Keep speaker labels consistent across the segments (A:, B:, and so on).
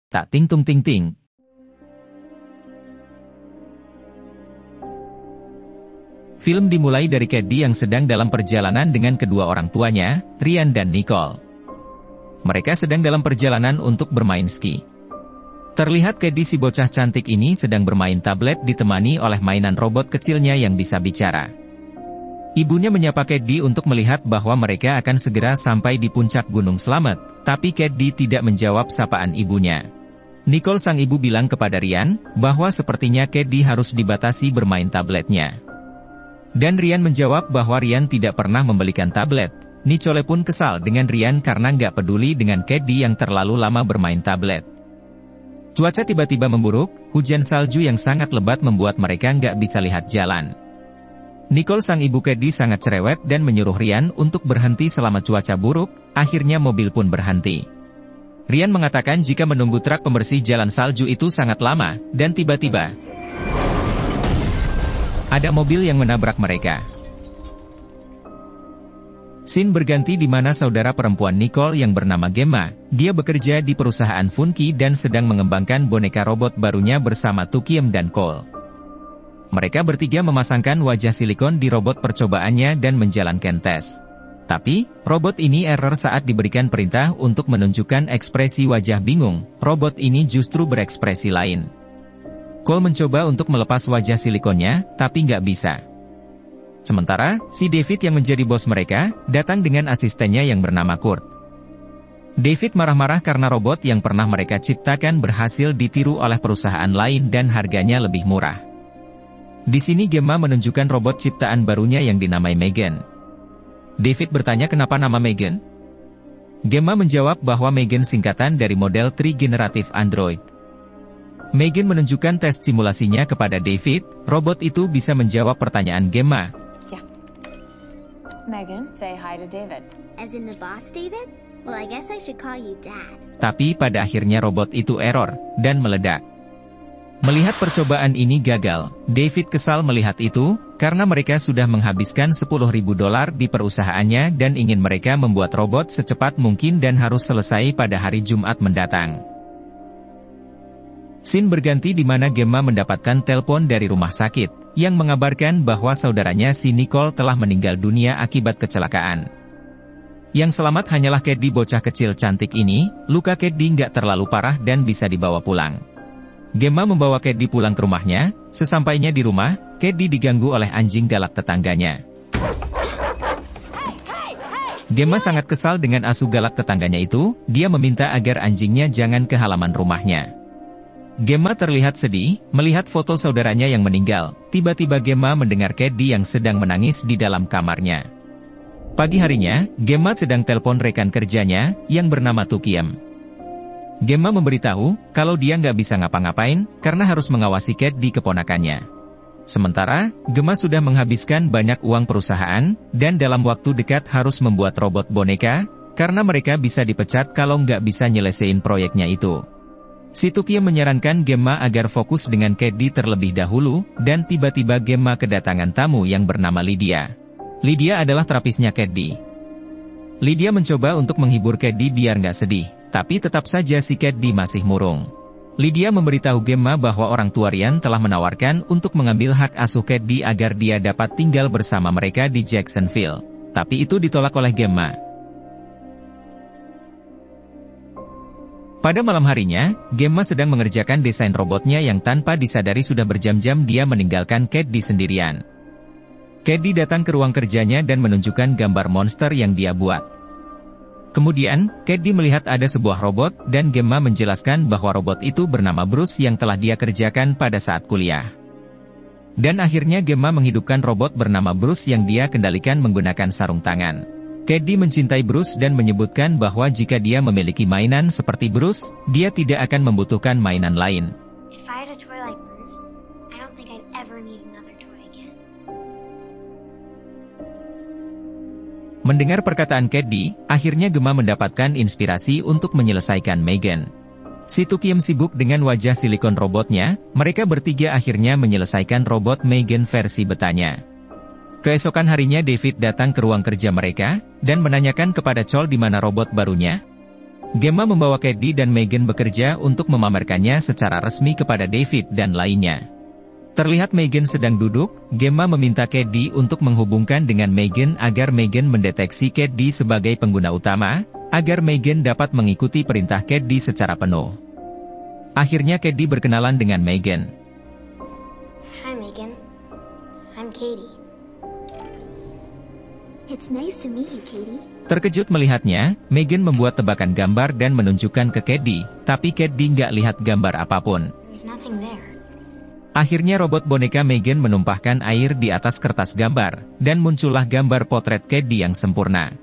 A: Tak ting tung ting ting. Film dimulai dari Caddy yang sedang dalam perjalanan dengan kedua orang tuanya, Ryan dan Nicole. Mereka sedang dalam perjalanan untuk bermain ski. Terlihat Caddy si bocah cantik ini sedang bermain tablet ditemani oleh mainan robot kecilnya yang bisa bicara. Ibunya menyapa Caddy untuk melihat bahwa mereka akan segera sampai di puncak Gunung Slamet, tapi Caddy tidak menjawab sapaan ibunya. Nicole sang ibu bilang kepada Ryan, bahwa sepertinya Caddy harus dibatasi bermain tabletnya. Dan Ryan menjawab bahwa Ryan tidak pernah membelikan tablet. Nicole pun kesal dengan Ryan karena nggak peduli dengan Caddy yang terlalu lama bermain tablet. Cuaca tiba-tiba memburuk, hujan salju yang sangat lebat membuat mereka nggak bisa lihat jalan. Nicole sang ibu Caddy sangat cerewet dan menyuruh Ryan untuk berhenti selama cuaca buruk, akhirnya mobil pun berhenti. Ryan mengatakan jika menunggu truk pembersih jalan salju itu sangat lama, dan tiba-tiba ada mobil yang menabrak mereka. Scene berganti di mana saudara perempuan Nicole yang bernama Gemma, dia bekerja di perusahaan Funky dan sedang mengembangkan boneka robot barunya bersama Tukiem dan Cole. Mereka bertiga memasangkan wajah silikon di robot percobaannya dan menjalankan tes. Tapi, robot ini error saat diberikan perintah untuk menunjukkan ekspresi wajah bingung, robot ini justru berekspresi lain. Cole mencoba untuk melepas wajah silikonnya, tapi nggak bisa. Sementara, si David yang menjadi bos mereka, datang dengan asistennya yang bernama Kurt. David marah-marah karena robot yang pernah mereka ciptakan berhasil ditiru oleh perusahaan lain dan harganya lebih murah. Di sini Gemma menunjukkan robot ciptaan barunya yang dinamai Megan. David bertanya kenapa nama Megan? Gemma menjawab bahwa Megan singkatan dari model Tri-generatif Android. Megan menunjukkan tes simulasinya kepada David, robot itu bisa menjawab pertanyaan Gemma.
B: Yeah. Megan, say hi to David.
C: As in the boss, David? Well, I guess I should call you Dad.
A: Tapi pada akhirnya robot itu error, dan meledak. Melihat percobaan ini gagal, David kesal melihat itu, karena mereka sudah menghabiskan $10.000 di perusahaannya dan ingin mereka membuat robot secepat mungkin dan harus selesai pada hari Jumat mendatang. Scene berganti di mana Gemma mendapatkan telepon dari rumah sakit, yang mengabarkan bahwa saudaranya si Nicole telah meninggal dunia akibat kecelakaan. Yang selamat hanyalah Caddy bocah kecil cantik ini, luka Caddy nggak terlalu parah dan bisa dibawa pulang. Gemma membawa Caddy pulang ke rumahnya, sesampainya di rumah, Caddy diganggu oleh anjing galak tetangganya. Gemma sangat kesal dengan asuh galak tetangganya itu, dia meminta agar anjingnya jangan ke halaman rumahnya. Gemma terlihat sedih, melihat foto saudaranya yang meninggal. Tiba-tiba Gemma mendengar Caddy yang sedang menangis di dalam kamarnya. Pagi harinya, Gemma sedang telepon rekan kerjanya, yang bernama Tukiem. Gemma memberitahu, kalau dia nggak bisa ngapa-ngapain, karena harus mengawasi Caddy keponakannya. Sementara, Gemma sudah menghabiskan banyak uang perusahaan, dan dalam waktu dekat harus membuat robot boneka, karena mereka bisa dipecat kalau nggak bisa nyelesain proyeknya itu. Si Tukiem menyarankan Gemma agar fokus dengan Caddy terlebih dahulu, dan tiba-tiba Gemma kedatangan tamu yang bernama Lydia. Lydia adalah terapisnya Caddy. Lydia mencoba untuk menghibur Caddy biar nggak sedih, tapi tetap saja si Caddy masih murung. Lydia memberitahu Gemma bahwa orang tua Ryan telah menawarkan untuk mengambil hak asuh Caddy agar dia dapat tinggal bersama mereka di Jacksonville. Tapi itu ditolak oleh Gemma. Pada malam harinya, Gemma sedang mengerjakan desain robotnya yang tanpa disadari sudah berjam-jam dia meninggalkan Caddy sendirian. Caddy datang ke ruang kerjanya dan menunjukkan gambar monster yang dia buat. Kemudian, Caddy melihat ada sebuah robot, dan Gemma menjelaskan bahwa robot itu bernama Bruce yang telah dia kerjakan pada saat kuliah. Dan akhirnya Gemma menghidupkan robot bernama Bruce yang dia kendalikan menggunakan sarung tangan. Caddy mencintai Bruce dan menyebutkan bahwa jika dia memiliki mainan seperti Bruce, dia tidak akan membutuhkan mainan lain.
C: If I had a toy like Bruce, I don't think I'd ever need another toy again.
A: Mendengar perkataan Caddy, akhirnya Gemma mendapatkan inspirasi untuk menyelesaikan Megan. Si Tukiem sibuk dengan wajah silikon robotnya, mereka bertiga akhirnya menyelesaikan robot Megan versi betanya. Keesokan harinya David datang ke ruang kerja mereka, dan menanyakan kepada Cole di mana robot barunya. Gemma membawa Caddy dan Megan bekerja untuk memamerkannya secara resmi kepada David dan lainnya. Terlihat Megan sedang duduk, Gemma meminta Caddy untuk menghubungkan dengan Megan agar Megan mendeteksi Caddy sebagai pengguna utama, agar Megan dapat mengikuti perintah Caddy secara penuh. Akhirnya Caddy berkenalan dengan Megan.
C: Hi, Megan. I'm Katie.
D: It's nice to meet you, Katie.
A: Terkejut melihatnya, Megan membuat tebakan gambar dan menunjukkan ke Caddy, tapi Caddy nggak lihat gambar apapun.
C: There's nothing there.
A: Akhirnya robot boneka Megan menumpahkan air di atas kertas gambar, dan muncullah gambar potret Caddy yang sempurna.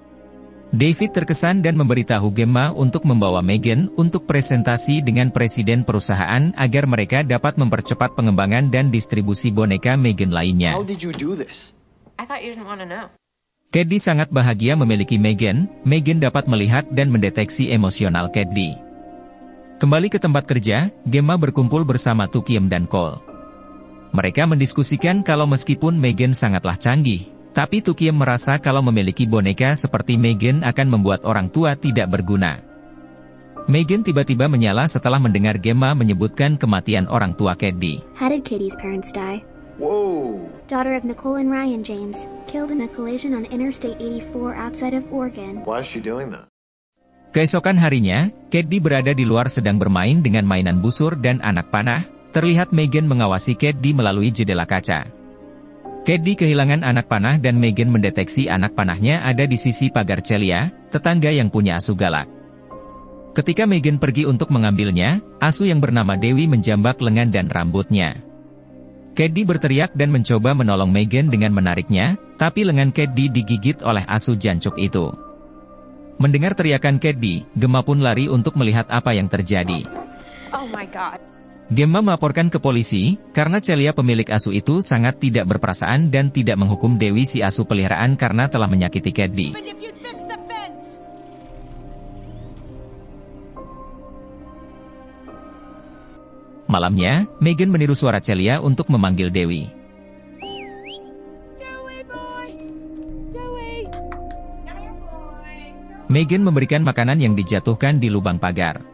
A: David terkesan dan memberitahu Gemma untuk membawa Megan untuk presentasi dengan presiden perusahaan agar mereka dapat mempercepat pengembangan dan distribusi boneka Megan lainnya.
E: How did you do this?
B: I thought you didn't want to know.
A: Caddy sangat bahagia memiliki Megan. Megan dapat melihat dan mendeteksi emosional Caddy. Kembali ke tempat kerja, Gemma berkumpul bersama Tukiem dan Cole. Mereka mendiskusikan kalau meskipun Megan sangatlah canggih, tapi Tukiem merasa kalau memiliki boneka seperti Megan akan membuat orang tua tidak berguna. Megan tiba-tiba menyala setelah mendengar Gemma menyebutkan kematian orang tua Caddy.
D: How did Katie's parents die?
E: Whoa!
D: Daughter of Nicole and Ryan James, killed in a collision on Interstate 84 outside of Oregon.
E: Why is she doing that?
A: Keesokan harinya, Caddy berada di luar sedang bermain dengan mainan busur dan anak panah. Terlihat Megan mengawasi Caddy melalui jendela kaca. Caddy kehilangan anak panah dan Megan mendeteksi anak panahnya ada di sisi pagar Celia, tetangga yang punya asu galak. Ketika Megan pergi untuk mengambilnya, asu yang bernama Dewi menjambak lengan dan rambutnya. Caddy berteriak dan mencoba menolong Megan dengan menariknya, tapi lengan Caddy digigit oleh asu jancuk itu. Mendengar teriakan Caddy, Gemma pun lari untuk melihat apa yang terjadi.
B: Oh my god.
A: Gemma melaporkan ke polisi, karena Celia pemilik asu itu sangat tidak berperasaan dan tidak menghukum Dewi si asu peliharaan karena telah menyakiti Caddy. Malamnya, Megan meniru suara Celia untuk memanggil Dewi. Megan memberikan makanan yang dijatuhkan di lubang pagar.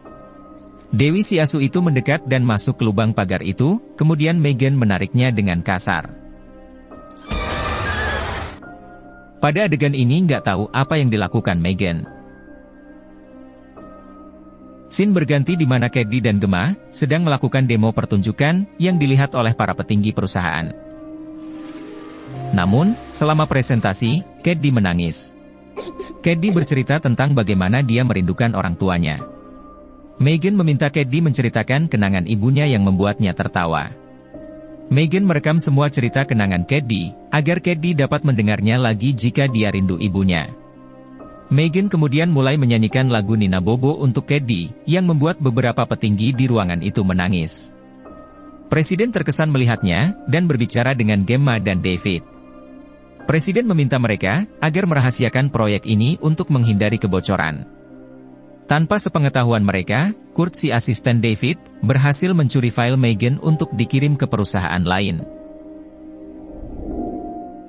A: Dewi si asu itu mendekat dan masuk ke lubang pagar itu, kemudian Megan menariknya dengan kasar. Pada adegan ini nggak tahu apa yang dilakukan Megan. Scene berganti di mana Caddy dan Gemma sedang melakukan demo pertunjukan yang dilihat oleh para petinggi perusahaan. Namun, selama presentasi, Caddy menangis. Caddy bercerita tentang bagaimana dia merindukan orang tuanya. Megan meminta Caddy menceritakan kenangan ibunya yang membuatnya tertawa. Megan merekam semua cerita kenangan Caddy, agar Caddy dapat mendengarnya lagi jika dia rindu ibunya. Megan kemudian mulai menyanyikan lagu Nina Bobo untuk Caddy, yang membuat beberapa petinggi di ruangan itu menangis. Presiden terkesan melihatnya, dan berbicara dengan Gemma dan David. Presiden meminta mereka, agar merahasiakan proyek ini untuk menghindari kebocoran. Tanpa sepengetahuan mereka, Kurt si asisten David, berhasil mencuri file Megan untuk dikirim ke perusahaan lain.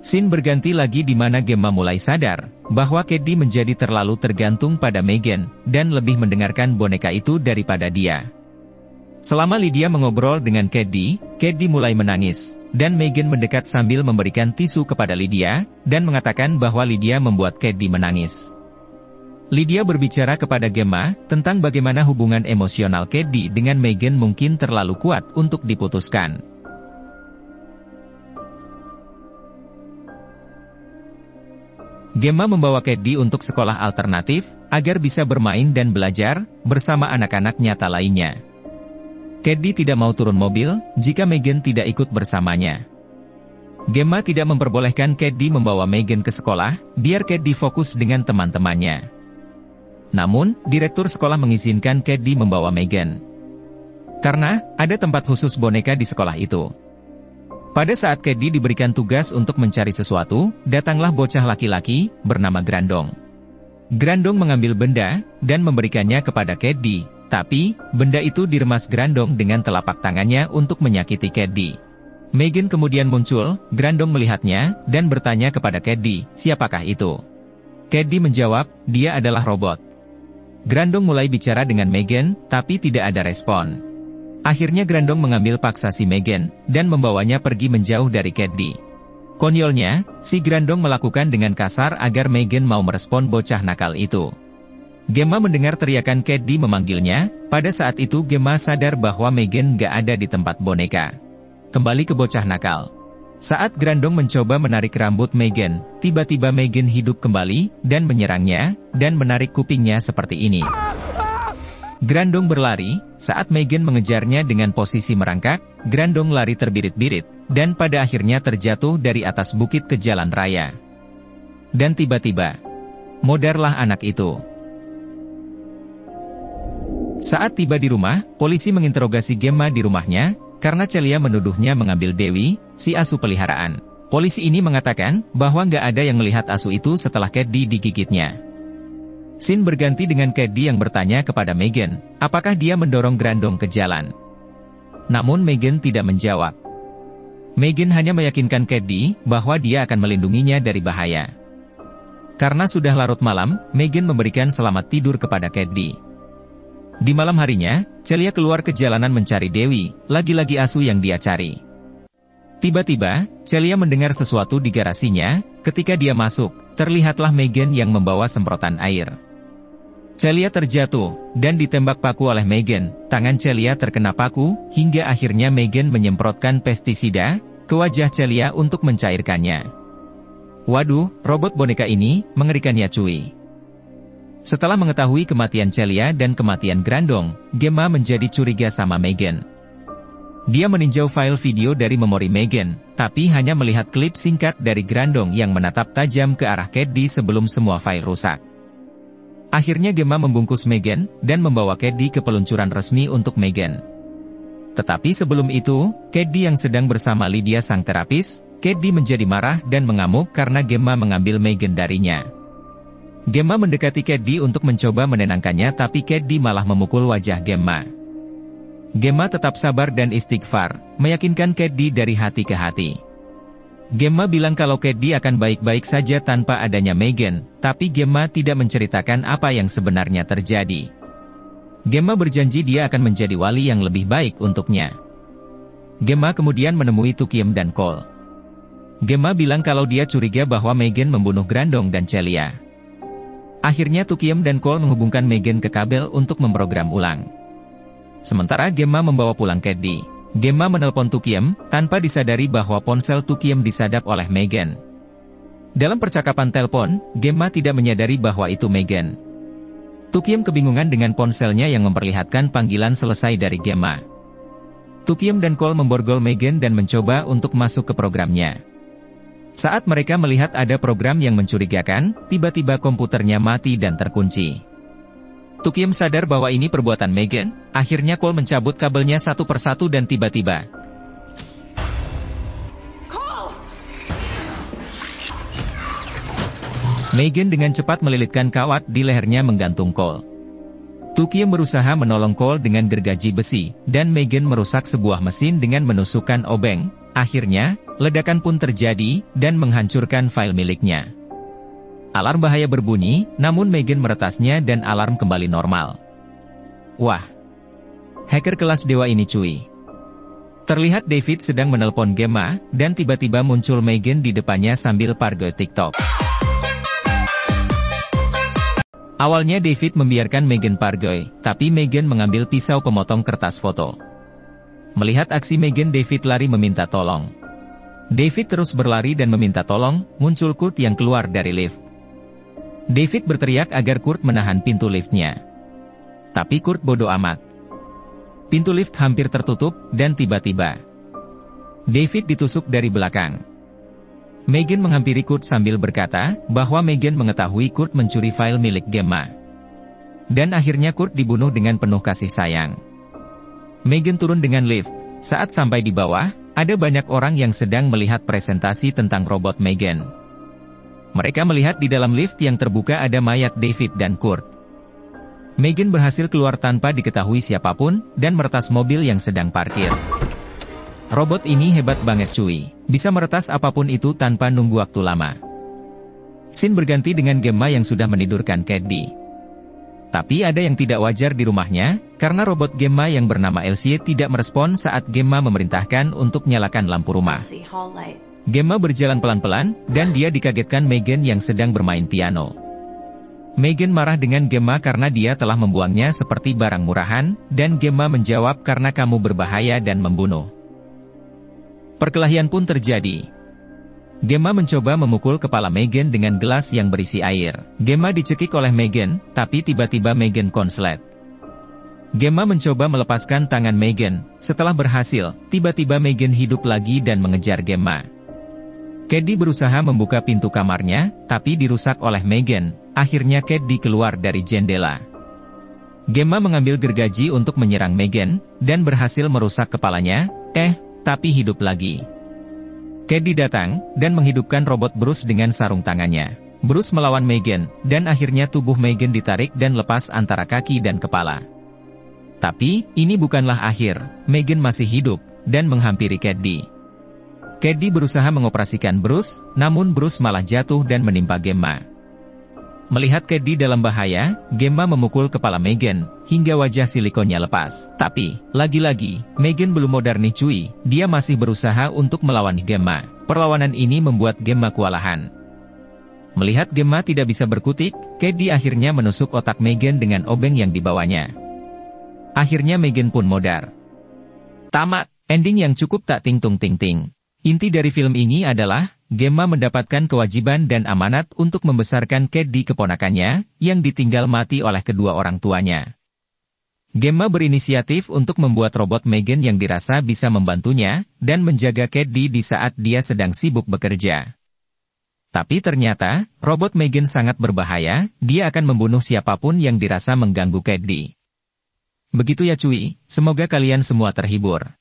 A: Scene berganti lagi di mana Gemma mulai sadar, bahwa Caddy menjadi terlalu tergantung pada Megan, dan lebih mendengarkan boneka itu daripada dia. Selama Lydia mengobrol dengan Caddy, Caddy mulai menangis, dan Megan mendekat sambil memberikan tisu kepada Lydia, dan mengatakan bahwa Lydia membuat Caddy menangis. Lydia berbicara kepada Gemma, tentang bagaimana hubungan emosional Caddy dengan Megan mungkin terlalu kuat untuk diputuskan. Gemma membawa Caddy untuk sekolah alternatif, agar bisa bermain dan belajar, bersama anak-anak nyata lainnya. Caddy tidak mau turun mobil, jika Megan tidak ikut bersamanya. Gemma tidak memperbolehkan Caddy membawa Megan ke sekolah, biar Caddy fokus dengan teman-temannya. Namun, direktur sekolah mengizinkan Caddy membawa Megan. Karena, ada tempat khusus boneka di sekolah itu. Pada saat Caddy diberikan tugas untuk mencari sesuatu, datanglah bocah laki-laki, bernama Grandong. Grandong mengambil benda, dan memberikannya kepada Caddy, tapi, benda itu diremas Grandong dengan telapak tangannya untuk menyakiti Caddy. Megan kemudian muncul, Grandong melihatnya, dan bertanya kepada Caddy, siapakah itu? Caddy menjawab, dia adalah robot. Grandong mulai bicara dengan Megan, tapi tidak ada respon. Akhirnya Grandong mengambil paksa si Megan, dan membawanya pergi menjauh dari Caddy. Konyolnya, si Grandong melakukan dengan kasar agar Megan mau merespon bocah nakal itu. Gemma mendengar teriakan Caddy memanggilnya, pada saat itu Gemma sadar bahwa Megan gak ada di tempat boneka. Kembali ke bocah nakal. Saat Grandong mencoba menarik rambut Megan, tiba-tiba Megan hidup kembali, dan menyerangnya, dan menarik kupingnya seperti ini. Grandong berlari, saat Megan mengejarnya dengan posisi merangkak, Grandong lari terbirit-birit, dan pada akhirnya terjatuh dari atas bukit ke jalan raya. Dan tiba-tiba, modarlah anak itu. Saat tiba di rumah, polisi menginterogasi Gemma di rumahnya, karena Celia menuduhnya mengambil Dewi, si asu peliharaan. Polisi ini mengatakan bahwa nggak ada yang melihat asu itu setelah Caddy digigitnya. Scene berganti dengan Caddy yang bertanya kepada Megan, apakah dia mendorong Grandong ke jalan. Namun Megan tidak menjawab. Megan hanya meyakinkan Caddy bahwa dia akan melindunginya dari bahaya. Karena sudah larut malam, Megan memberikan selamat tidur kepada Caddy. Di malam harinya, Celia keluar ke jalanan mencari Dewi, lagi-lagi asu yang dia cari. Tiba-tiba, Celia mendengar sesuatu di garasinya, ketika dia masuk, terlihatlah Megan yang membawa semprotan air. Celia terjatuh, dan ditembak paku oleh Megan, tangan Celia terkena paku, hingga akhirnya Megan menyemprotkan pestisida ke wajah Celia untuk mencairkannya. Waduh, robot boneka ini, mengerikan ya cuy. Setelah mengetahui kematian Celia dan kematian Grandong, Gemma menjadi curiga sama Megan. Dia meninjau file video dari memori Megan, tapi hanya melihat klip singkat dari Grandong yang menatap tajam ke arah Caddy sebelum semua file rusak. Akhirnya Gemma membungkus Megan, dan membawa Caddy ke peluncuran resmi untuk Megan. Tetapi sebelum itu, Caddy yang sedang bersama Lydia sang terapis, Caddy menjadi marah dan mengamuk karena Gemma mengambil Megan darinya. Gemma mendekati Caddy untuk mencoba menenangkannya tapi Caddy malah memukul wajah Gemma. Gemma tetap sabar dan istighfar, meyakinkan Caddy dari hati ke hati. Gemma bilang kalau Caddy akan baik-baik saja tanpa adanya Megan, tapi Gemma tidak menceritakan apa yang sebenarnya terjadi. Gemma berjanji dia akan menjadi wali yang lebih baik untuknya. Gemma kemudian menemui Tukiem dan Cole. Gemma bilang kalau dia curiga bahwa Megan membunuh Grandong dan Celia. Akhirnya Tukiem dan Cole menghubungkan Megan ke kabel untuk memprogram ulang. Sementara Gemma membawa pulang Caddy. Gemma menelpon Tukiem, tanpa disadari bahwa ponsel Tukiem disadap oleh Megan. Dalam percakapan telepon, Gemma tidak menyadari bahwa itu Megan. Tukiem kebingungan dengan ponselnya yang memperlihatkan panggilan selesai dari Gemma. Tukiem dan Cole memborgol Megan dan mencoba untuk masuk ke programnya. Saat mereka melihat ada program yang mencurigakan, tiba-tiba komputernya mati dan terkunci. Tukiem sadar bahwa ini perbuatan Megan, akhirnya Cole mencabut kabelnya satu persatu dan tiba-tiba. Megan dengan cepat melilitkan kawat di lehernya menggantung Cole. Tukiem berusaha menolong Cole dengan gergaji besi, dan Megan merusak sebuah mesin dengan menusukkan obeng. Akhirnya, ledakan pun terjadi, dan menghancurkan file miliknya. Alarm bahaya berbunyi, namun Megan meretasnya dan alarm kembali normal. Wah! Hacker kelas dewa ini cuy. Terlihat David sedang menelpon Gemma, dan tiba-tiba muncul Megan di depannya sambil pargo TikTok. Awalnya David membiarkan Megan pargoy, tapi Megan mengambil pisau pemotong kertas foto. Melihat aksi Megan, David lari meminta tolong. David terus berlari dan meminta tolong, muncul Kurt yang keluar dari lift. David berteriak agar Kurt menahan pintu liftnya. Tapi Kurt bodoh amat. Pintu lift hampir tertutup, dan tiba-tiba David ditusuk dari belakang. Megan menghampiri Kurt sambil berkata bahwa Megan mengetahui Kurt mencuri file milik Gemma. Dan akhirnya Kurt dibunuh dengan penuh kasih sayang. Megan turun dengan lift. Saat sampai di bawah, ada banyak orang yang sedang melihat presentasi tentang robot Megan. Mereka melihat di dalam lift yang terbuka ada mayat David dan Kurt. Megan berhasil keluar tanpa diketahui siapapun, dan meretas mobil yang sedang parkir. Robot ini hebat banget cuy, bisa meretas apapun itu tanpa nunggu waktu lama. Scene berganti dengan Gemma yang sudah menidurkan Caddy. Tapi ada yang tidak wajar di rumahnya, karena robot Gemma yang bernama Elsie tidak merespon saat Gemma memerintahkan untuk nyalakan lampu rumah.
B: See, hall light.
A: Gemma berjalan pelan-pelan, dan dia dikagetkan Megan yang sedang bermain piano. Megan marah dengan Gemma karena dia telah membuangnya seperti barang murahan, dan Gemma menjawab karena kamu berbahaya dan membunuh. Perkelahian pun terjadi. Gemma mencoba memukul kepala Megan dengan gelas yang berisi air. Gemma dicekik oleh Megan, tapi tiba-tiba Megan konslet. Gemma mencoba melepaskan tangan Megan. Setelah berhasil, tiba-tiba Megan hidup lagi dan mengejar Gemma. Caddy berusaha membuka pintu kamarnya, tapi dirusak oleh Megan. Akhirnya Caddy keluar dari jendela. Gemma mengambil gergaji untuk menyerang Megan, dan berhasil merusak kepalanya, tapi hidup lagi. Caddy datang, dan menghidupkan robot Bruce dengan sarung tangannya. Bruce melawan Megan, dan akhirnya tubuh Megan ditarik dan lepas antara kaki dan kepala. Tapi, ini bukanlah akhir. Megan masih hidup, dan menghampiri Caddy. Caddy berusaha mengoperasikan Bruce, namun Bruce malah jatuh dan menimpa Gemma. Melihat Caddy dalam bahaya, Gemma memukul kepala Megan, hingga wajah silikonnya lepas. Tapi, lagi-lagi, Megan belum modar nih cuy, dia masih berusaha untuk melawan Gemma. Perlawanan ini membuat Gemma kewalahan. Melihat Gemma tidak bisa berkutik, Caddy akhirnya menusuk otak Megan dengan obeng yang dibawanya. Akhirnya Megan pun modar. Tamat, ending yang cukup tak ting-tung-ting-ting. Inti dari film ini adalah, Gemma mendapatkan kewajiban dan amanat untuk membesarkan Caddy keponakannya, yang ditinggal mati oleh kedua orang tuanya. Gemma berinisiatif untuk membuat robot Megan yang dirasa bisa membantunya, dan menjaga Caddy di saat dia sedang sibuk bekerja. Tapi ternyata, robot Megan sangat berbahaya, dia akan membunuh siapapun yang dirasa mengganggu Caddy. Begitu ya cuy, semoga kalian semua terhibur.